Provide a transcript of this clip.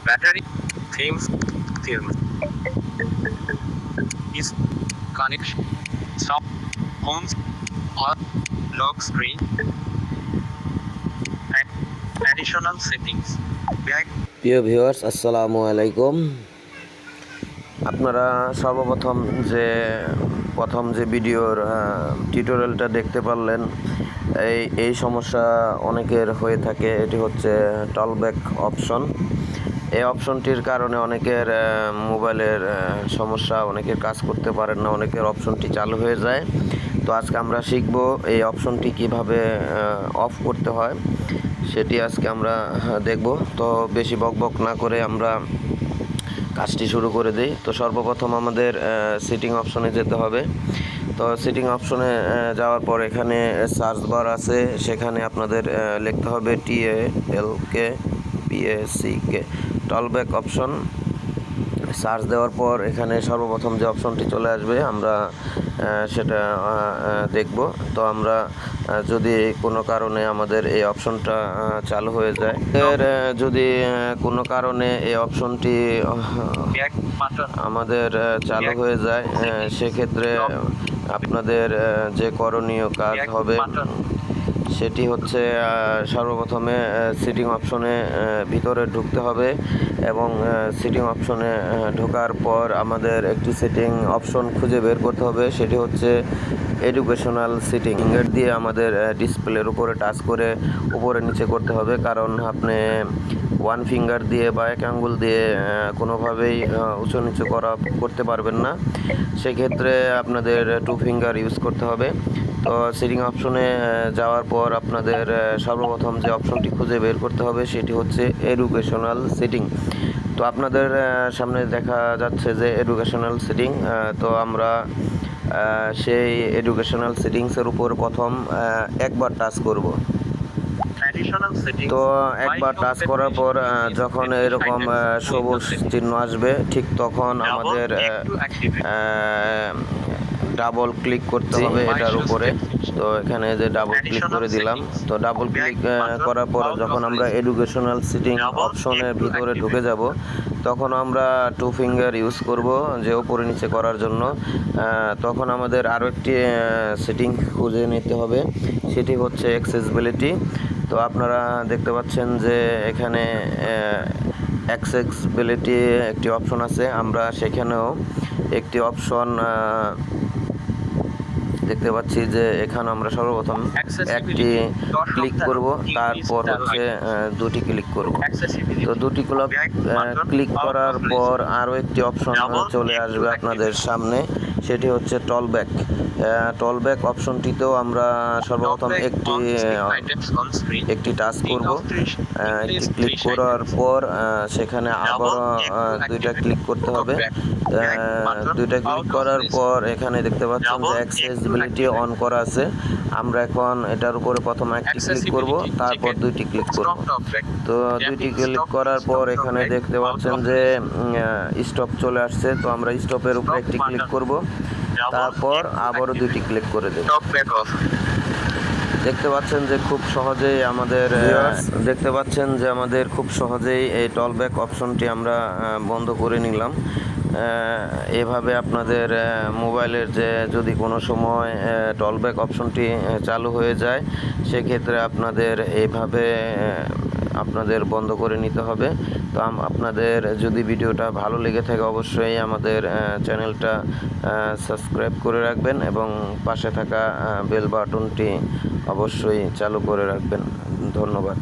battery, themes, is connection, stop, homes, or lock screen, and additional settings. Back. প্রিয় viewers, আসসালামু আলাইকুম। আপনারা সর্বপ্রথম যে ভিডিওর টিউটোরিয়ালটা দেখতে পারলেন, এই সমস্যা অনেকের হয়ে থাকে। এটি হচ্ছে টলব্যাক অপশন। এই অপশনটির কারণে অনেকের মোবাইলের সমস্যা, অনেকের কাজ করতে পারেন না, অনেকের অপশনটি চালু হয়ে যায়। তো আজকে আমরা শিখব এই অপশনটি কিভাবে অফ করতে হয়, সেটি আজকে আমরা দেখব। তো বেশি বকবক না করে আমরা কাজটি শুরু করে দিই। তো সর্বপ্রথম আমাদের সেটিং অপশনে যেতে হবে। তো সেটিং অপশনে যাওয়ার পর এখানে সার্চ বার আছে, সেখানে আপনাদের লিখতে হবে TALKBACK টলব্যাক অপশন। সার্চ দেওয়ার পর এখানে সর্বপ্রথম যে অপশনটি চলে আসবে আমরা সেটা দেখব। তো আমরা যদি কোনো কারণে আমাদের এই অপশনটা চালু হয়ে যায়, যদি কোনো কারণে এই অপশনটি আমাদের চালু হয়ে যায়, সেক্ষেত্রে আপনাদের যে করণীয় কাজ হবে সেটি হচ্ছে সর্বপ্রথমে সেটিং অপশনে ভিতরে ঢুকতে হবে এবং সেটিং অপশনে ঢোকার পর আমাদের একটি সেটিং অপশন খুঁজে বের করতে হবে। সেটি হচ্ছে এডুকেশনাল সেটিং। ফিঙ্গার দিয়ে আমাদের ডিসপ্লের উপরে টাচ করে উপরে নিচে করতে হবে, কারণ আপনি ওয়ান ফিঙ্গার দিয়ে বা এক আঙ্গুল দিয়ে কোনোভাবেই উঁচু নিচু করতে পারবেন না। সেক্ষেত্রে আপনাদের টু ফিঙ্গার ইউজ করতে হবে। তো সেটিং অপশনে যাওয়ার পর আপনাদের সর্বপ্রথম যে অপশনটি খুঁজে বের করতে হবে সেটি হচ্ছে এডুকেশনাল সেটিং। তো আপনাদের সামনে দেখা যাচ্ছে যে এডুকেশনাল সেটিং। তো আমরা সেই এডুকেশনাল সেটিংসের উপর প্রথম একবার টাচ করব। তো একবার টাচ করার পর যখন এরকম সবুজ চিহ্ন আসবে, ঠিক তখন আমাদের ডাবল ক্লিক করতে হবে এটার উপরে। তো এখানে যে ডাবল ক্লিক করে দিলাম। তো ডাবল ক্লিক করার পর যখন আমরা এডুকেশনাল সেটিং অপশনের ভিতরে ঢুকে যাব, তখন আমরা টু ফিঙ্গার ইউজ করব যে উপরে নিচে করার জন্য। তখন আমাদের আরও একটি সেটিং খুঁজে নিতে হবে, সেটি হচ্ছে অ্যাক্সেসিবিলিটি। তো আপনারা দেখতে পাচ্ছেন যে এখানে অ্যাক্সেসিবিলিটি একটি অপশন আছে। আমরা সেখানেও একটি অপশন দেখতে পাচ্ছি যে এখানে আমরা সর্বপ্রথম একটি ক্লিক করব, তারপর হচ্ছে দুটি ক্লিক করব। তো দুটি ক্লিক করার পর আরও একটি অপশন চলে আসবে আপনাদের সামনে, সেটি হচ্ছে টলব্যাক অপশনটিতেও আমরা সর্বপ্রথম একটি টাচ করব। একটি ক্লিক করার পর সেখানে আবারও দুইটা ক্লিক করতে হবে। দুইটা ক্লিক করার পর এখানে দেখতে পাচ্ছেন যে অ্যাক্সেসিবিলিটি অন করা আছে। আমরা এখন এটার উপরে প্রথম একটি ক্লিক করব, তারপর দুইটি ক্লিক করব। তো দুইটি ক্লিক করার পর এখানে দেখতে পাচ্ছেন যে স্টপ চলে আসছে। তো আমরা স্টপের উপরে একটি ক্লিক করব, তারপর আবারও দুইটি ক্লিক করে দেব। দেখতে পাচ্ছেন যে খুব সহজেই এই টলব্যাক অপশনটি আমরা বন্ধ করে নিলাম। এভাবে আপনাদের মোবাইলের যদি কোনো সময় টলব্যাক অপশনটি চালু হয়ে যায়, সেক্ষেত্রে আপনাদের এইভাবে আপনাদের বন্ধ করে নিতে হবে। তো আপনাদের যদি ভিডিওটা ভালো লেগে থাকে, অবশ্যই আমাদের চ্যানেলটা সাবস্ক্রাইব করে রাখবেন এবং পাশে থাকা বেল বাটনটি অবশ্যই চালু করে রাখবেন। ধন্যবাদ।